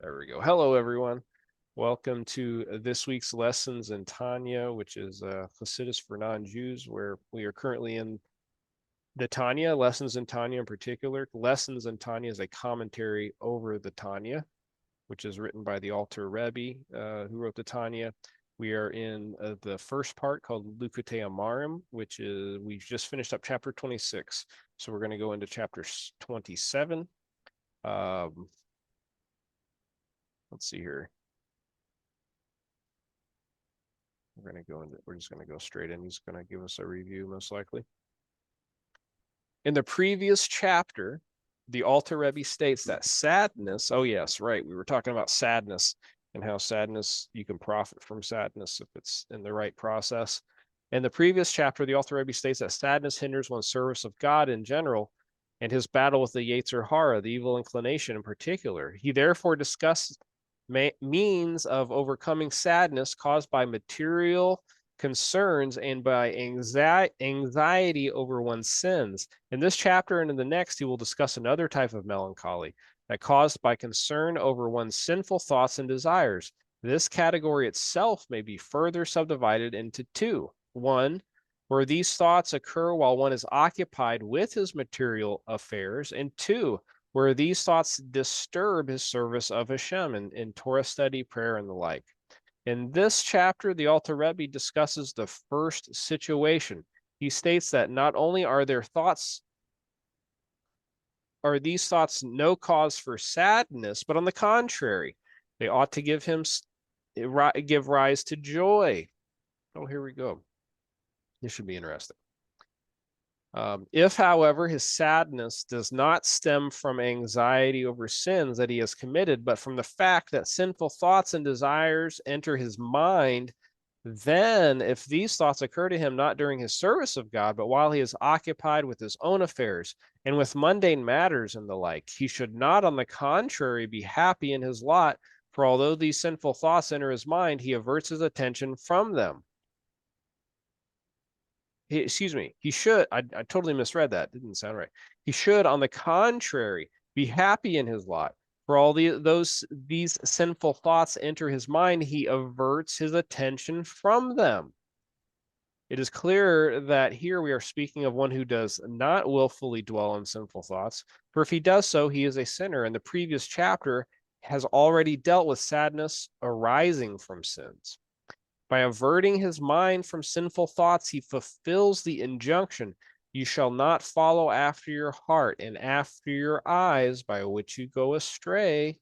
There we go. Hello, everyone. Welcome to this week's Lessons in Tanya, which is Hasidus for non-Jews, where we are currently in the Tanya, Lessons in Tanya in particular. Lessons in Tanya is a commentary over the Tanya, which is written by the Alter Rebbe, who wrote the Tanya. We are in the first part called Likutei Amarim, which is, we've just finished up chapter 26. So we're going to go into chapter 27. Let's see here. We're just going to go straight in. He's going to give us a review, most likely. In the previous chapter, the Alter Rebbe states that sadness, oh yes, right, we were talking about sadness and how sadness, you can profit from sadness if it's in the right process. In the previous chapter, the Alter Rebbe states that sadness hinders one's service of God in general and his battle with the Yetzer Hara, the evil inclination in particular. He therefore discussed means of overcoming sadness caused by material concerns and by anxiety over one's sins. In this chapter and in the next, he will discuss another type of melancholy that caused by concern over one's sinful thoughts and desires. This category itself may be further subdivided into two. One, where these thoughts occur while one is occupied with his material affairs, and two, where these thoughts disturb his service of Hashem in Torah study, prayer, and the like. In this chapter, the Alter Rebbe discusses the first situation. He states that not only are these thoughts no cause for sadness, but on the contrary, they ought to give rise to joy. Oh, here we go. This should be interesting. If, however, his sadness does not stem from anxiety over sins that he has committed, but from the fact that sinful thoughts and desires enter his mind, then if these thoughts occur to him not during his service of God, but while he is occupied with his own affairs and with mundane matters and the like, he should not, on the contrary, be happy in his lot, for although these sinful thoughts enter his mind, he averts his attention from them. He should, I totally misread that. Didn't sound right. He should, on the contrary, be happy in his lot. For all these sinful thoughts enter his mind, he averts his attention from them. It is clear that here we are speaking of one who does not willfully dwell on sinful thoughts, for if he does so, he is a sinner. And the previous chapter has already dealt with sadness arising from sins. By averting his mind from sinful thoughts, he fulfills the injunction, you shall not follow after your heart and after your eyes by which you go astray.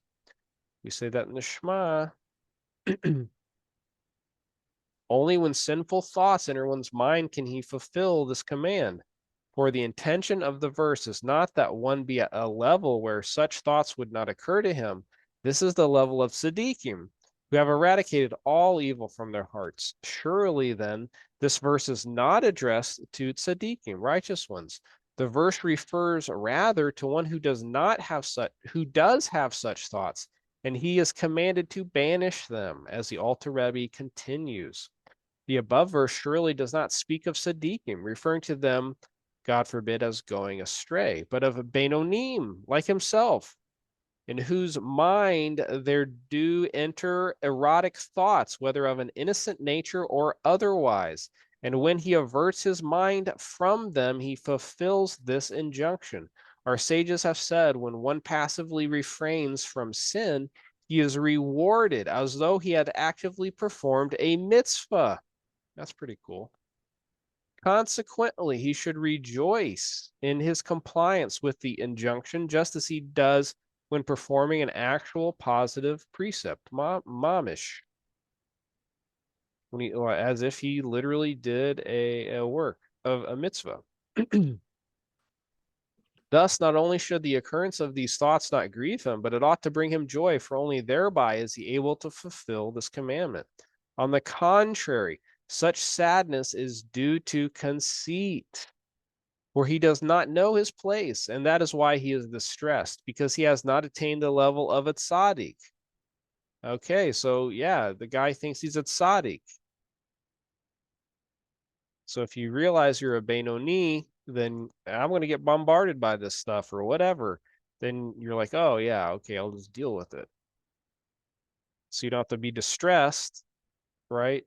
We say that in the Shema. Only when sinful thoughts enter one's mind can he fulfill this command. For the intention of the verse is not that one be at a level where such thoughts would not occur to him. This is the level of tzaddikim, who have eradicated all evil from their hearts. Surely, then, this verse is not addressed to tzaddikim, righteous ones. The verse refers rather to one who does have such thoughts, and he is commanded to banish them, as the Alter Rebbe continues. The above verse surely does not speak of tzaddikim, referring to them, God forbid, as going astray, but of Beinonim, like himself, in whose mind there do enter erotic thoughts, whether of an innocent nature or otherwise. And when he averts his mind from them, he fulfills this injunction. Our sages have said, when one passively refrains from sin, he is rewarded as though he had actively performed a mitzvah. That's pretty cool. Consequently, he should rejoice in his compliance with the injunction, just as he does when performing an actual positive precept, mamish, as if he literally did a work of a mitzvah. Thus, not only should the occurrence of these thoughts not grieve him, but it ought to bring him joy, for only thereby is he able to fulfill this commandment. On the contrary, such sadness is due to conceit, for he does not know his place, and that is why he is distressed, because he has not attained the level of a tzaddik. Okay, so yeah, the guy thinks he's a tzaddik. So if you realize you're a Benoni, then I'm going to get bombarded by this stuff or whatever. Then you're like, oh yeah, okay, I'll just deal with it. So you don't have to be distressed, right?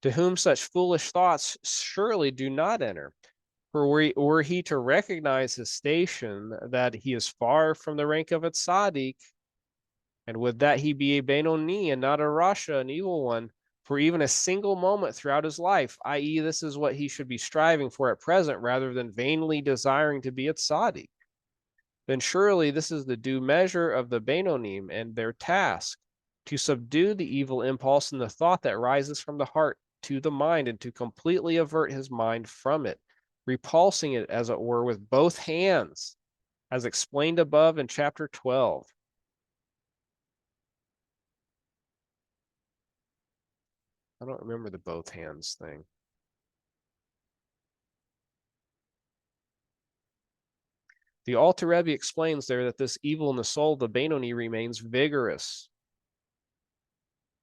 To whom such foolish thoughts surely do not enter. For were he to recognize his station, that he is far from the rank of a tzaddik, and would that he be a Benoni and not a Rasha, an evil one, for even a single moment throughout his life, i.e., this is what he should be striving for at present, rather than vainly desiring to be a tzaddik, then surely this is the due measure of the Benonim and their task, to subdue the evil impulse and the thought that rises from the heart to the mind, and to completely avert his mind from it, repulsing it, as it were, with both hands, as explained above in chapter 12. I don't remember the both hands thing. The Alter Rebbe explains there that this evil in the soul of the Benoni remains vigorous.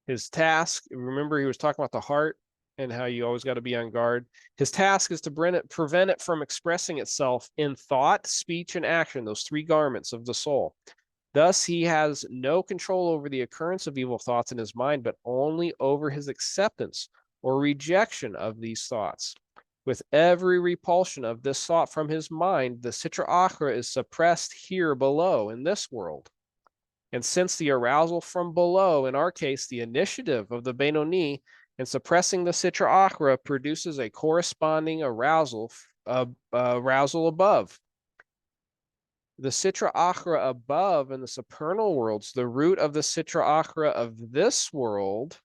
His task, remember he was talking about the heart and how you always got to be on guard. His task is to prevent it from expressing itself in thought, speech, and action, those three garments of the soul. Thus, he has no control over the occurrence of evil thoughts in his mind, but only over his acceptance or rejection of these thoughts. With every repulsion of this thought from his mind, the Sitra Achra is suppressed here below in this world. And since the arousal from below, in our case, the initiative of the Benoni, in suppressing the Sitra Achra produces a corresponding arousal above. The Sitra Achra above in the supernal worlds, the root of the Sitra Achra of this world,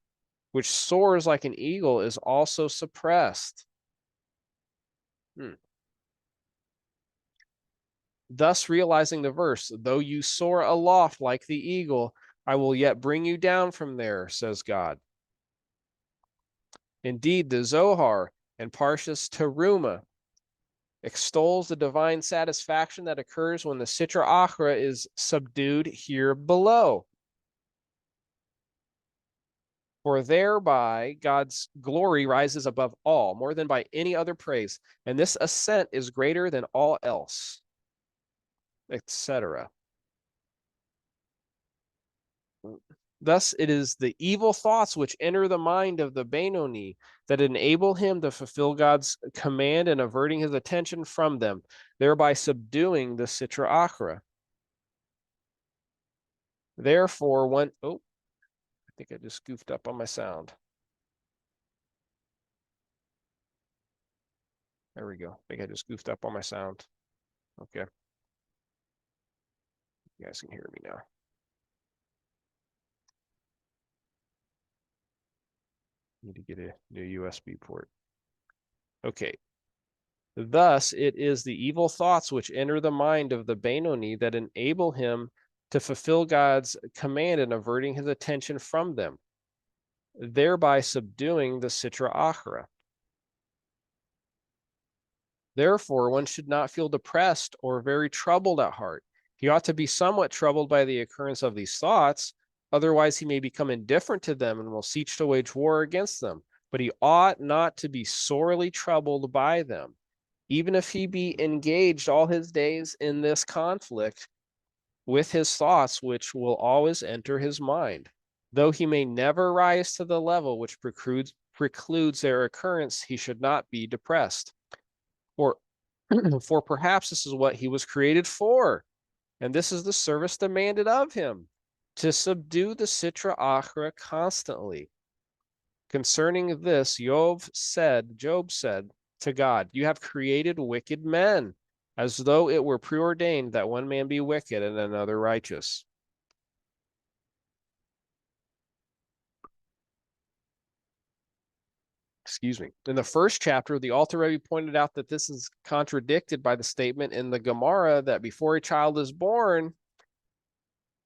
which soars like an eagle, is also suppressed. Thus realizing the verse, though you soar aloft like the eagle, I will yet bring you down from there, says God. Indeed, the Zohar and Parshas Teruma extols the divine satisfaction that occurs when the Sitra Achra is subdued here below. For thereby God's glory rises above all, more than by any other praise, and this ascent is greater than all else, etc. Thus, it is the evil thoughts which enter the mind of the Benoni that enable him to fulfill God's command and averting his attention from them, thereby subduing the Sitra Achra. Therefore, I think I just goofed up on my sound. There we go. I think I just goofed up on my sound. Okay. You guys can hear me now. Need to get a new USB port. Okay. Thus, it is the evil thoughts which enter the mind of the Benoni that enable him to fulfill God's command and averting his attention from them, thereby subduing the Sitra Achra. Therefore, one should not feel depressed or very troubled at heart. He ought to be somewhat troubled by the occurrence of these thoughts, otherwise he may become indifferent to them and will seek to wage war against them. But he ought not to be sorely troubled by them, even if he be engaged all his days in this conflict with his thoughts, which will always enter his mind. Though he may never rise to the level which precludes their occurrence, he should not be depressed. For perhaps this is what he was created for, and this is the service demanded of him, to subdue the Sitra Achra constantly. Concerning this, Job said to God, you have created wicked men, as though it were preordained that one man be wicked and another righteous. Excuse me. In the first chapter, the Alter Rebbe pointed out that this is contradicted by the statement in the Gemara that before a child is born,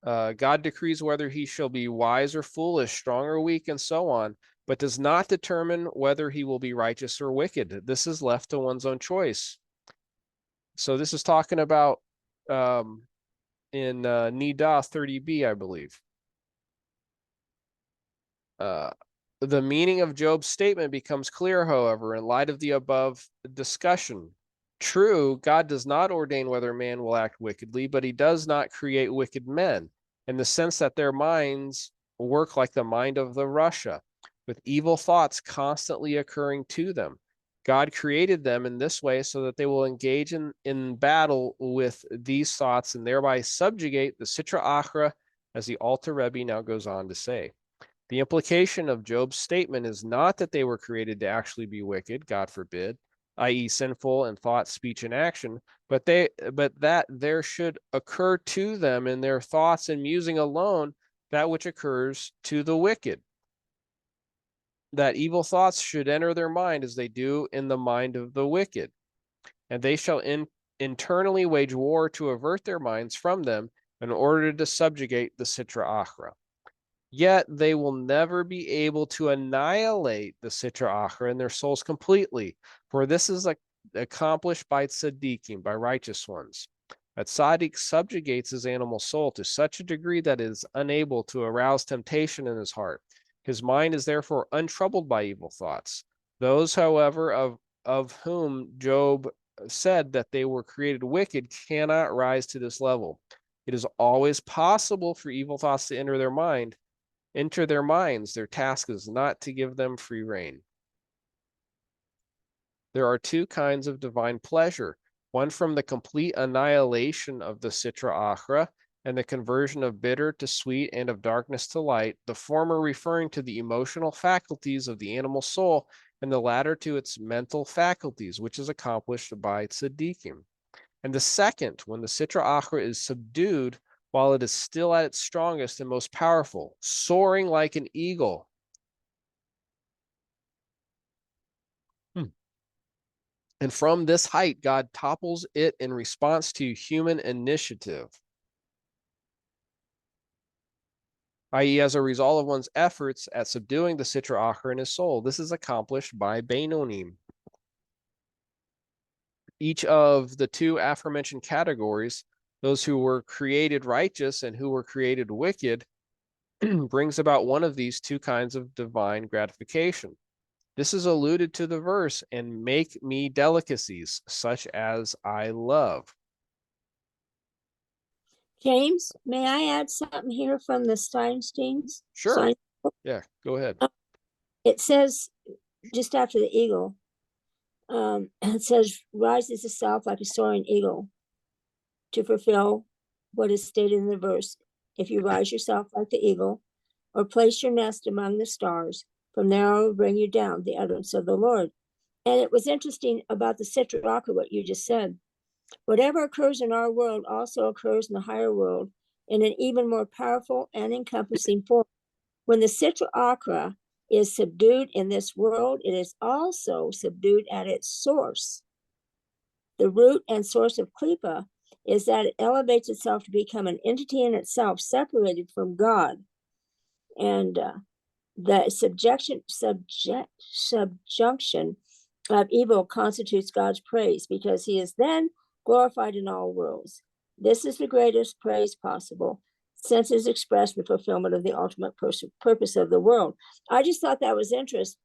God decrees whether he shall be wise or foolish, strong or weak, and so on, but does not determine whether he will be righteous or wicked. This is left to one's own choice. So this is talking about in Nida 30b, I believe. The meaning of Job's statement becomes clear, however, in light of the above discussion. True, God does not ordain whether man will act wickedly, but he does not create wicked men, in the sense that their minds work like the mind of the Russia, with evil thoughts constantly occurring to them. God created them in this way so that they will engage in battle with these thoughts and thereby subjugate the Sitra Achra, as the Alter Rebbe now goes on to say. The implication of Job's statement is not that they were created to actually be wicked, God forbid, i.e., sinful in thought, speech, and action, but that there should occur to them in their thoughts and musing alone that which occurs to the wicked. That evil thoughts should enter their mind as they do in the mind of the wicked, and they shall internally wage war to avert their minds from them in order to subjugate the Sitra Achra. Yet they will never be able to annihilate the Sitra Achra in their souls completely, for this is accomplished by tzaddikim, by righteous ones. A tzaddik subjugates his animal soul to such a degree that it is unable to arouse temptation in his heart. His mind is therefore untroubled by evil thoughts. Those, however, of whom Job said that they were created wicked cannot rise to this level. It is always possible for evil thoughts to enter their minds. Their task is not to give them free rein. There are two kinds of divine pleasure, one from the complete annihilation of the Sitra Achra and the conversion of bitter to sweet and of darkness to light, the former referring to the emotional faculties of the animal soul, and the latter to its mental faculties, which is accomplished by tzaddikim. And the second, when the Sitra Achra is subdued, while it is still at its strongest and most powerful, soaring like an eagle. And from this height, God topples it in response to human initiative, i.e., as a result of one's efforts at subduing the Sitra Achra in his soul. This is accomplished by Beinonim. Each of the two aforementioned categories, those who were created righteous and who were created wicked, brings about one of these two kinds of divine gratification. This is alluded to the verse, and make me delicacies such as I love. James, may I add something here from the Steinsteins? Sure. Yeah, go ahead. It says, just after the eagle, it says, rises itself like a soaring eagle to fulfill what is stated in the verse. If you rise yourself like the eagle, or place your nest among the stars, from there I will bring you down, the utterance of the Lord. And it was interesting about the Sitra Achra, what you just said. Whatever occurs in our world also occurs in the higher world in an even more powerful and encompassing form. When the Sitra Achra is subdued in this world, it is also subdued at its source. The root and source of Klipa is that it elevates itself to become an entity in itself, separated from God. And the subjunction of evil constitutes God's praise, because he is then glorified in all worlds. This is the greatest praise possible, since it is expressed in the fulfillment of the ultimate purpose of the world. I just thought that was interesting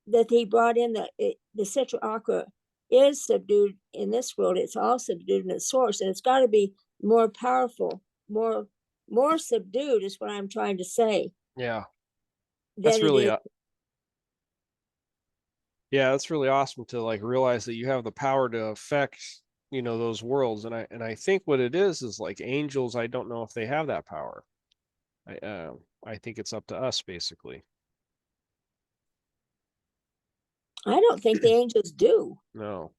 that he brought in the Sitra Achra is subdued in this world. It's all subdued in its source, and it's got to be more powerful, more subdued is what I'm trying to say. Yeah. That's really that's really awesome to like realize that you have the power to affect, those worlds. And I think what it is like angels, I don't know if they have that power. I think it's up to us, basically. I don't think the angels do. No.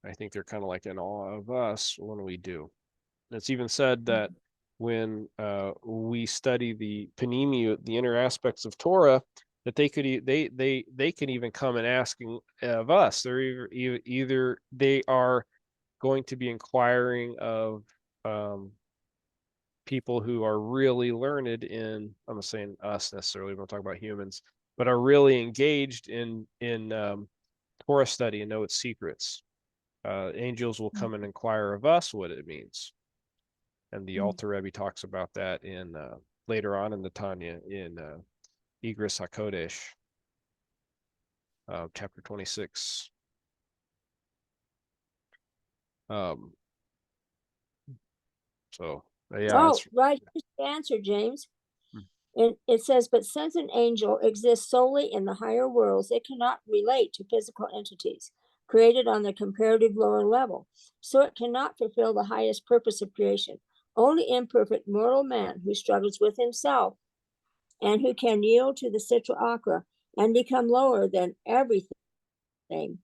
I think they're kind of like in awe of us when we do. It's even said that when we study the panemiut, the inner aspects of Torah, that they can even come and asking of us. They're either they are going to be inquiring of people who are really learned in, I'm not saying us necessarily, we don't talk about humans, but are really engaged in Torah study and know its secrets. Angels will come and inquire of us what it means. And the Alter Rebbe talks about that in later on in the Tanya in Igris HaKodesh, chapter 26. So yeah. Right. Answer, James. And it says, but since an angel exists solely in the higher worlds, it cannot relate to physical entities created on the comparative lower level. So it cannot fulfill the highest purpose of creation. Only imperfect mortal man who struggles with himself and who can yield to the Sitra Achra and become lower than everything can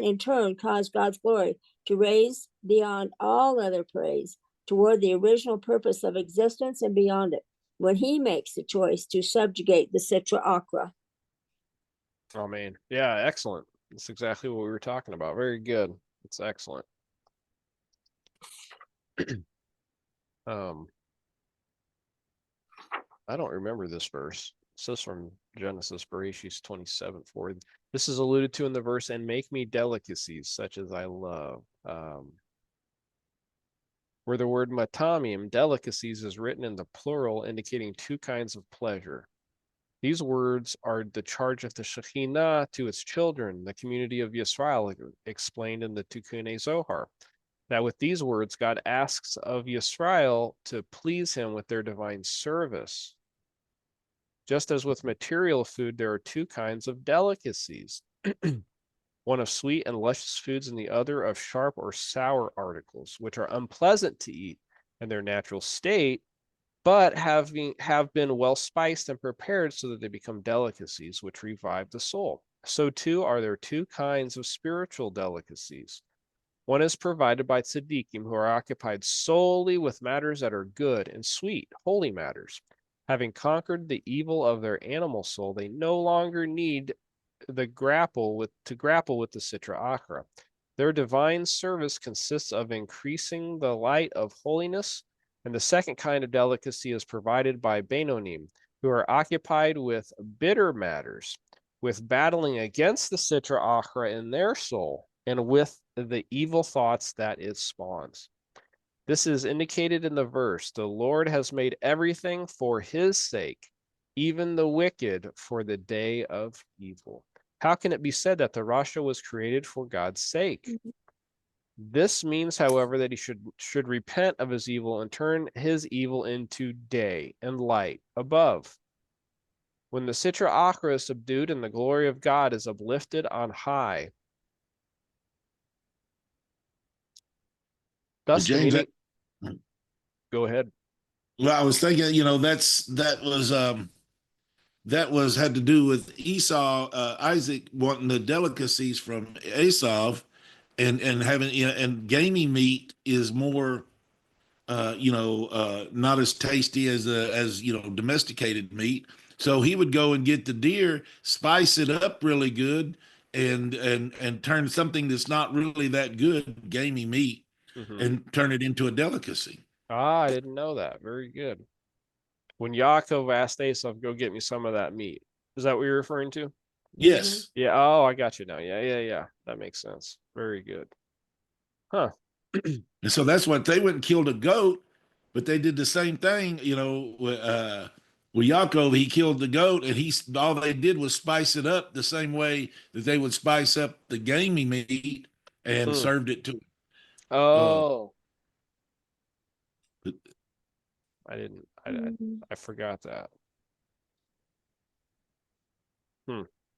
in turn cause God's glory to raise beyond all other praise toward the original purpose of existence and beyond it, when he makes the choice to subjugate the Sitra Achra. Oh man, yeah, excellent. That's exactly what we were talking about. Very good. It's excellent. I don't remember this verse. It says from Genesis, Bereshit 27:4. This is alluded to in the verse, and make me delicacies such as I love. Where the word matamim, delicacies, is written in the plural, indicating two kinds of pleasure. These words are the charge of the Shekhinah to its children, the community of Yisrael, explained in the Tikkun Zohar. That with these words, God asks of Yisrael to please him with their divine service. Just as with material food, there are two kinds of delicacies. One of sweet and luscious foods and the other of sharp or sour articles, which are unpleasant to eat in their natural state, but have been well spiced and prepared so that they become delicacies which revive the soul. So too are there two kinds of spiritual delicacies. One is provided by tzaddikim, who are occupied solely with matters that are good and sweet, holy matters. Having conquered the evil of their animal soul, they no longer need to grapple with the Sitra Achra. Their divine service consists of increasing the light of holiness, and the second kind of delicacy is provided by Beinonim, who are occupied with bitter matters, with battling against the Sitra Achra in their soul, and with the evil thoughts that it spawns. This is indicated in the verse, the Lord has made everything for his sake, even the wicked for the day of evil. How can it be said that the Rasha was created for God's sake? This means, however, that he should repent of his evil and turn his evil into day and light above. When the Sitra Achra is subdued and the glory of God is uplifted on high. Thus, the James, meaning. Go ahead. well, I was thinking, that was had to do with Esau, Isaac wanting the delicacies from Esau, and having, and gamey meat is more, not as tasty as domesticated meat. So he would go and get the deer, spice it up really good, and turn something that's not really that good, gamey meat, and turn it into a delicacy. I didn't know that. Very good. When Yaakov asked Esav, go get me some of that meat. Is that what you're referring to? Yes. Yeah. Oh, I got you now. Yeah. That makes sense. Very good. Huh. And so that's what they went and killed a goat, but they did the same thing, with Yaakov. He killed the goat, and all they did was spice it up the same way that they would spice up the gamey meat and served it to. Oh, Uh, I didn't. Mm. I forgot that.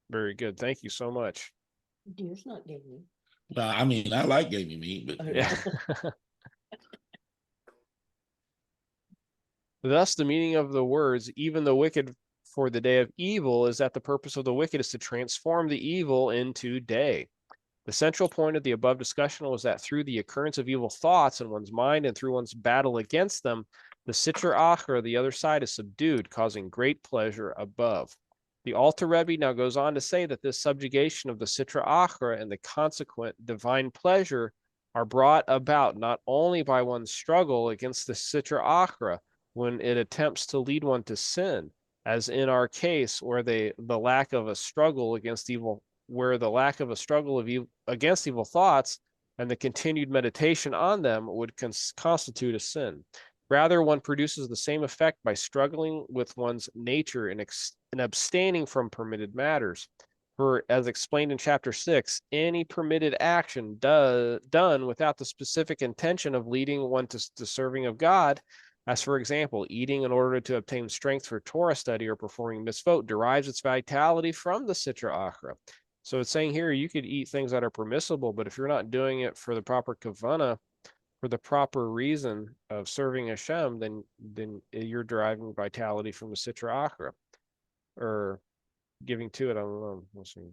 Very good. Thank you so much. Deer's not gamey. well, I mean, I like gamey meat, but Yeah. Thus, the meaning of the words, even the wicked for the day of evil, is that the purpose of the wicked is to transform the evil into day. The central point of the above discussion was that through the occurrence of evil thoughts in one's mind and through one's battle against them, the Sitra Achra, the other side, is subdued, causing great pleasure above. The Alter Rebbe now goes on to say that this subjugation of the Sitra Achra and the consequent divine pleasure are brought about not only by one's struggle against the Sitra Achra when it attempts to lead one to sin, as in our case, where the lack of a struggle against evil, against evil thoughts and the continued meditation on them would constitute a sin. Rather, one produces the same effect by struggling with one's nature and abstaining from permitted matters. For, as explained in chapter 6, any permitted action done without the specific intention of leading one to the serving of God, As for example, eating in order to obtain strength for Torah study or performing mitzvot derives its vitality from the Sitra Achra. So it's saying here you could eat things that are permissible, but if you're not doing it for the proper kavana, for the proper reason of serving Hashem, then you're deriving vitality from the Sitra Achra, or giving to it. I don't know. We'll see.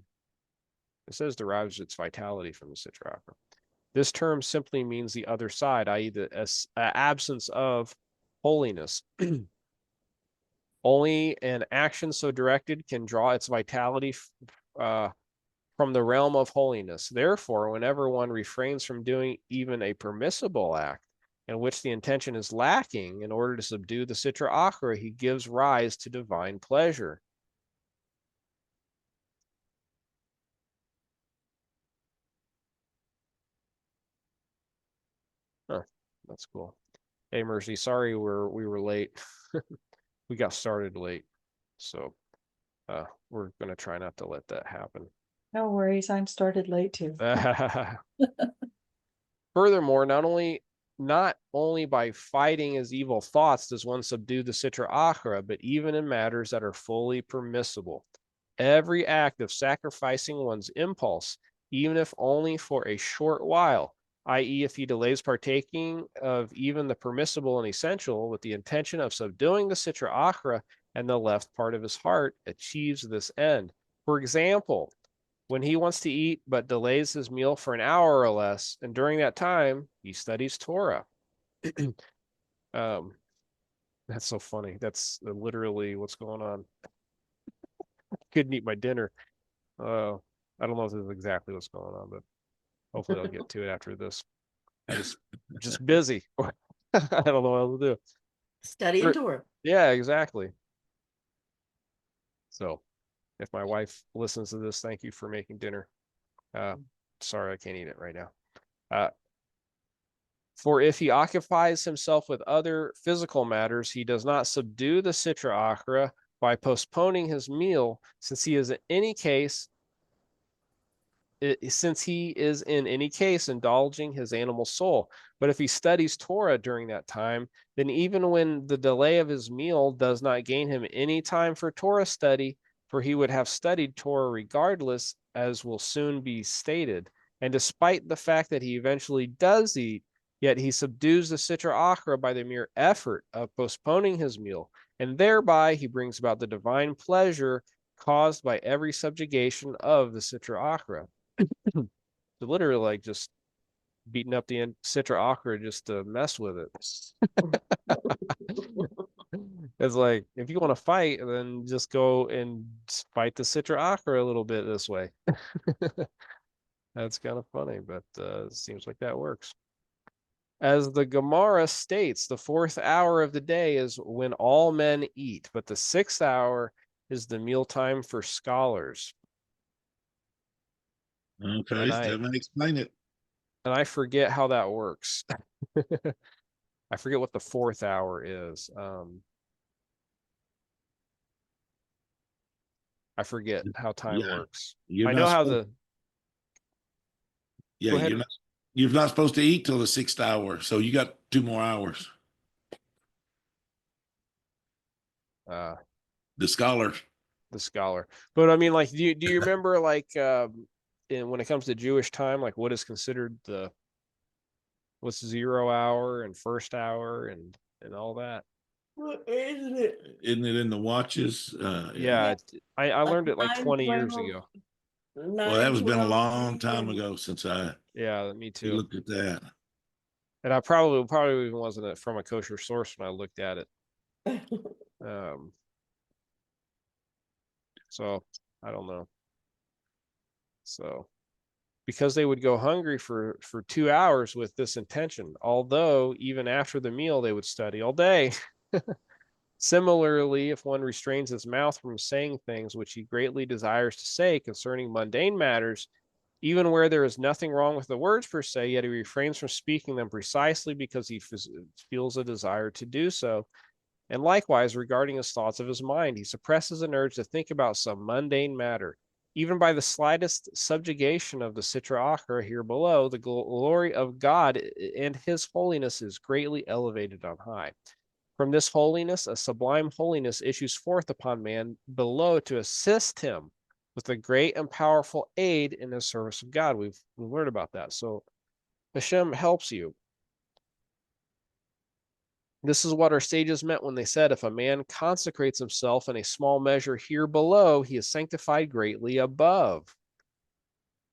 It says derives its vitality from the Sitra Achra. This term simply means the other side, i.e., the absence of holiness. Only an action so directed can draw its vitality from the realm of holiness. Therefore, whenever one refrains from doing even a permissible act in which the intention is lacking in order to subdue the Sitra Achra, he gives rise to divine pleasure. Huh, that's cool. Hey, Mercy, sorry we were late. We got started late, so we're gonna try not to let that happen. No worries, I'm started late too. Furthermore, not only by fighting his evil thoughts does one subdue the Sitra Achra, but even in matters that are fully permissible. Every act of sacrificing one's impulse, even if only for a short while, i.e., if he delays partaking of even the permissible and essential with the intention of subduing the Sitra Achra and the left part of his heart, achieves this end. For example, when he wants to eat but delays his meal for an hour or less, and during that time, he studies Torah. That's so funny. That's literally what's going on. Couldn't eat my dinner. I don't know if this is exactly what's going on, but hopefully I'll get to it after this. I just busy. I don't know what else to do. Study and Torah. Yeah, exactly. So if my wife listens to this, thank you for making dinner. Sorry, I can't eat it right now. For if he occupies himself with other physical matters, he does not subdue the Sitra Achra by postponing his meal, since he is in any case indulging his animal soul. But if he studies Torah during that time, then even when the delay of his meal does not gain him any time for Torah study, for he would have studied Torah regardless, as will soon be stated. And despite the fact that he eventually does eat, yet he subdues the Sitra Achra by the mere effort of postponing his meal, and thereby he brings about the divine pleasure caused by every subjugation of the Sitra Achra. So literally, like, just beating up the Sitra Achra just to mess with it. It's like, if you want to fight, then just go and fight the Sitra Achra a little bit this way. That's kind of funny, but it seems like that works. As the Gemara states, the 4th hour of the day is when all men eat, but the 6th hour is the mealtime for scholars. Okay, that may explain it. And I forget how that works. I forget what the 4th hour is. I forget how time works. I know how the. Yeah, Go ahead. you're not supposed to eat till the 6th hour, so you got 2 more hours. The scholar. But I mean, like, do you remember, like, when it comes to Jewish time, like, what is considered what's 0 hour and 1st hour and all that? Isn't it in the watches? Yeah, I learned it like 20 years ago. Well, that was been a long time ago since Yeah, me too. looked at that. And I probably even wasn't from a kosher source when I looked at it. So I don't know. So because they would go hungry for 2 hours with this intention, although even after the meal they would study all day. Similarly, if one restrains his mouth from saying things which he greatly desires to say concerning mundane matters, even where there is nothing wrong with the words per se, yet he refrains from speaking them precisely because he feels a desire to do so. And likewise, regarding his thoughts of his mind, he suppresses an urge to think about some mundane matter. Even by the slightest subjugation of the Sitra Achra here below, the glory of God and his holiness is greatly elevated on high. From this holiness, a sublime holiness issues forth upon man below to assist him with a great and powerful aid in the service of God. We've learned about that. So Hashem helps you. This is what our sages meant when they said, if a man consecrates himself in a small measure here below, he is sanctified greatly above.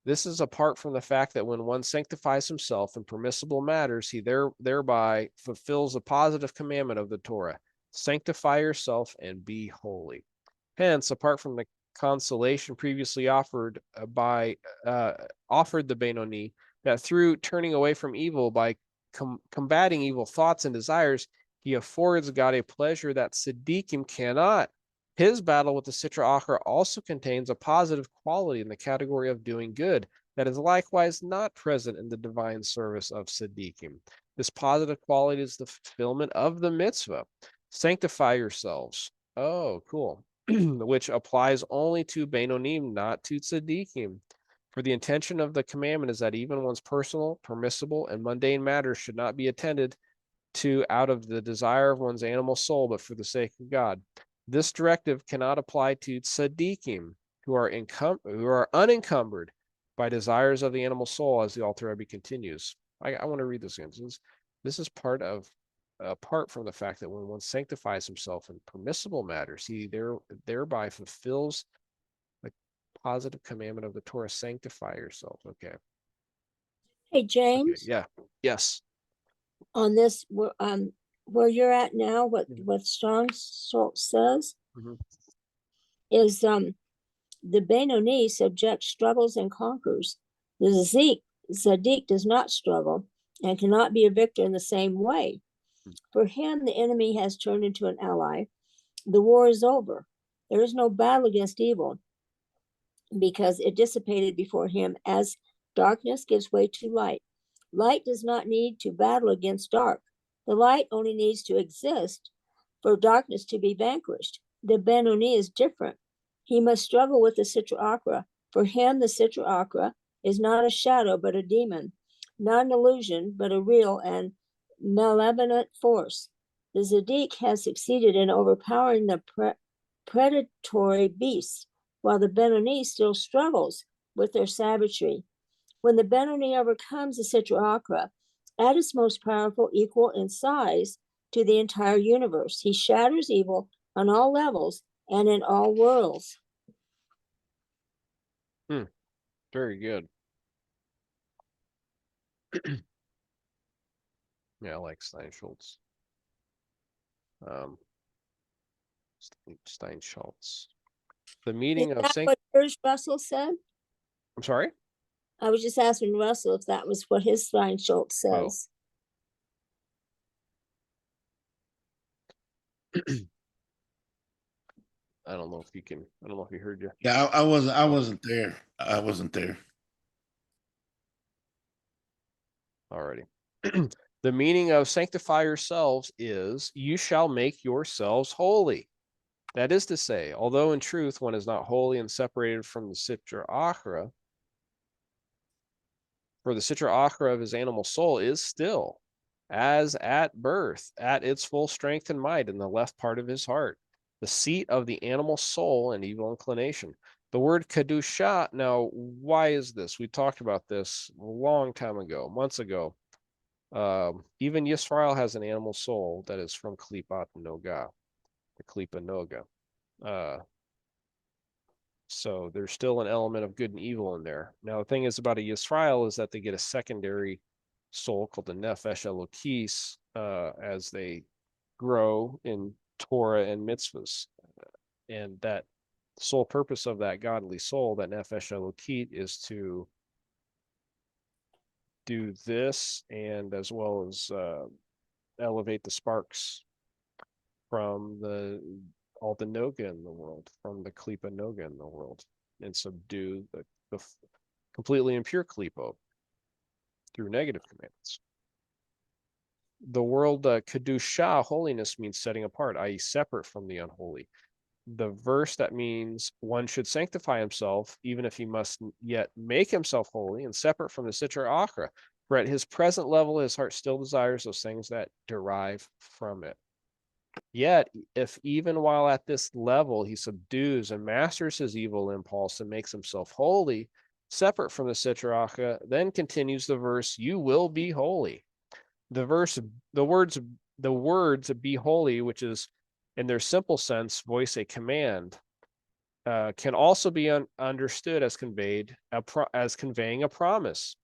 This is apart from the fact that when one sanctifies himself in permissible matters, he thereby fulfills the positive commandment of the Torah. Sanctify yourself and be holy. Hence, apart from the consolation previously offered offered the Benoni, that through turning away from evil by combating evil thoughts and desires, he affords God a pleasure that Tzaddikim cannot. His battle with the Sitra Achra also contains a positive quality in the category of doing good that is likewise not present in the divine service of Tzaddikim. This positive quality is the fulfillment of the mitzvah. Sanctify yourselves. Oh, cool. Which applies only to Beinonim, not to Tzaddikim. For the intention of the commandment is that even one's personal, permissible, and mundane matters should not be attended to out of the desire of one's animal soul, but for the sake of God. This directive cannot apply to tzaddikim, who are unencumbered by desires of the animal soul, as the Alter Rebbe continues. I want to read this again. This is apart from the fact that when one sanctifies himself in permissible matters, he thereby fulfills the positive commandment of the Torah, sanctify yourself. Okay. Hey, James. Okay. Yeah. Yes. On this, where you're at now, what Strong's says Mhm. is the Benoni subjects struggles and conquers. The Zadik does not struggle and cannot be a victor in the same way. For him, the enemy has turned into an ally. The war is over. There is no battle against evil because it dissipated before him as darkness gives way to light. Light does not need to battle against dark. The light only needs to exist for darkness to be vanquished. The Benoni is different. He must struggle with the Sitra Achra. For him, the Sitra Achra is not a shadow, but a demon, not an illusion, but a real and malevolent force. The Zadik has succeeded in overpowering the predatory beasts, while the Benoni still struggles with their savagery. When the Benoni overcomes the Sitra Achra, at its most powerful, equal in size to the entire universe, he shatters evil on all levels and in all worlds. Very good. Yeah, I like Steinschultz. Steinschultz. The meeting Is of that what yours, Russell said? I'm sorry? I was just asking Russell if that was what his Steinschultz says. I don't know if he heard you. Yeah, I wasn't there. I wasn't there. Alrighty. The meaning of sanctify yourselves is you shall make yourselves holy. That is to say, although in truth one is not holy and separated from the Sitra Achra, for the Sitra Achra of his animal soul is still, as at birth, at its full strength and might in the left part of his heart, the seat of the animal soul and evil inclination. The word Kedusha, now, why is this? We talked about this a long time ago, months ago. Even Yisrael has an animal soul that is from Klipat Noga, the Klipa Noga. So there's still an element of good and evil in there. Now, the thing is about a Yisrael is that they get a secondary soul called the Nefesh Elokis as they grow in Torah and mitzvahs. And that sole purpose of that godly soul, that Nefesh Elokit, is to do this and as well as elevate the sparks from all the Noga in the world, from the Klipa Noga in the world, and subdue the completely impure Klipo through negative commandments. The word Kedusha, holiness, means setting apart, i.e. separate from the unholy. The verse that means one should sanctify himself, even if he must yet make himself holy and separate from the Sitra Achra. For at his present level, his heart still desires those things that derive from it. Yet, if even while at this level he subdues and masters his evil impulse and makes himself holy, separate from the Sitra Achra, then continues the verse, you will be holy. The words be holy, which is in their simple sense, voice a command, can also be understood as conveying a promise.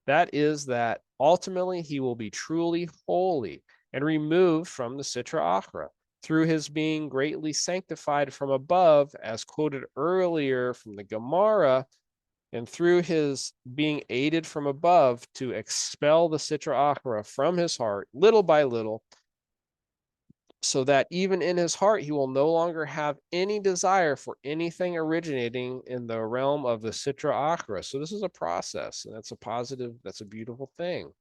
That is that ultimately he will be truly holy and removed from the Sitra Achra through his being greatly sanctified from above, as quoted earlier from the Gemara, and through his being aided from above to expel the Sitra Achra from his heart little by little, so that even in his heart he will no longer have any desire for anything originating in the realm of the Sitra Achra. So this is a process, and that's a positive, that's a beautiful thing.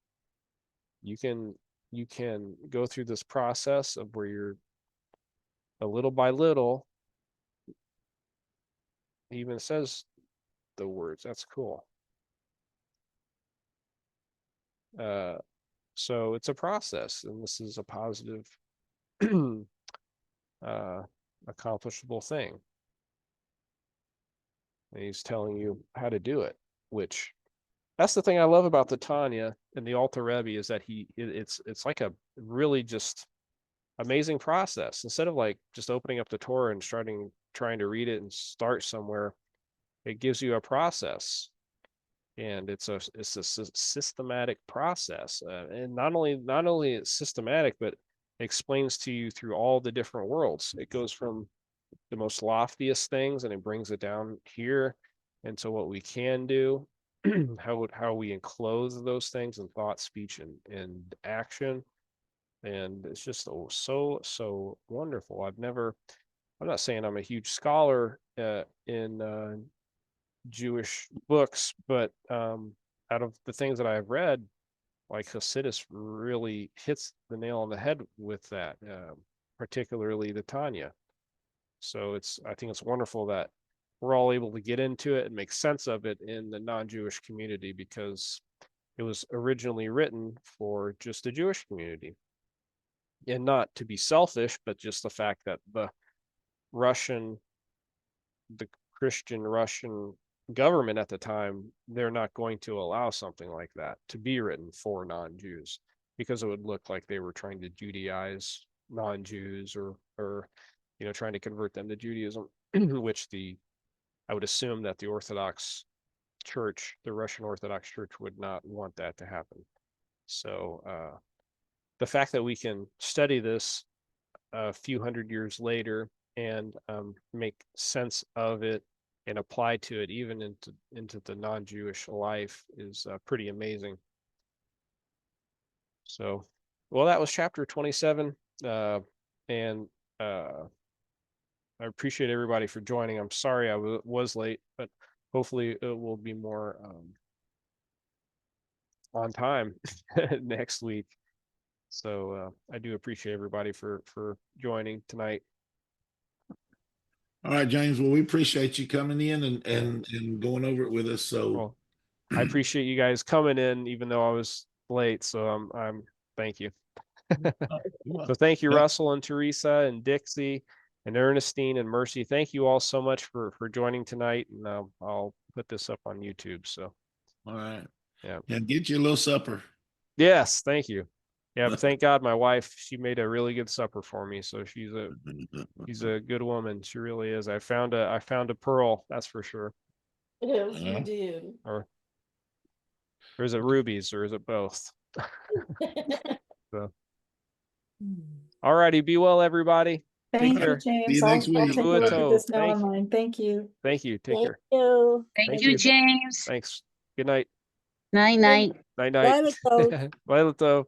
You can go through this process of where you're a little by little. He even says the words. That's cool. So it's a process, and this is a positive accomplishable thing. And he's telling you how to do it, which that's the thing I love about the Tanya and the Alter Rebbe, is that it's like a really just amazing process. Instead of like just opening up the Torah and trying to read it and start somewhere, it gives you a process, and it's a systematic process, and not only it's systematic, but explains to you through all the different worlds. It goes from the most loftiest things and it brings it down here into what we can do, how we enclose those things in thought, speech, and action. And it's just so wonderful. I'm not saying I'm a huge scholar in Jewish books, but out of the things that I've read, like Hasidus really hits the nail on the head with that, particularly the Tanya. So I think it's wonderful that we're all able to get into it and make sense of it in the non-Jewish community, because it was originally written for just the Jewish community. And not to be selfish, but just the fact that the Christian Russian government at the time, they're not going to allow something like that to be written for non-Jews, because it would look like they were trying to Judaize non-Jews, or trying to convert them to Judaism, which I would assume that the Orthodox Church, the Russian Orthodox Church, would not want that to happen. So the fact that we can study this a few hundred years later and make sense of it and apply to it even into the non-Jewish life is pretty amazing. So, well, that was chapter 27, and I appreciate everybody for joining. I'm sorry I was late, but hopefully it will be more on time next week. So I do appreciate everybody for joining tonight. All right, James. Well, we appreciate you coming in and going over it with us. So Well, I appreciate you guys coming in, even though I was late. So I'm thank you. So thank you, Russell and Teresa and Dixie and Ernestine and Mercy. Thank you all so much for joining tonight, and I'll put this up on YouTube. So all right, yeah, and get you a little supper. yes, thank you. Yeah, but thank God my wife, she made a really good supper for me. So she's a good woman. She really is. I found a pearl, that's for sure. Yes, you did. Or is it rubies, or is it both? So all righty, be well, everybody. Thank care. you, James. See you next I'll week. take a look at this now Thank you. online. Thank you. Thank you. Take Thank care. you. Thank you, James. Thanks. Good night. Night, night. Night night. Bye, Lito. Bye, Lito.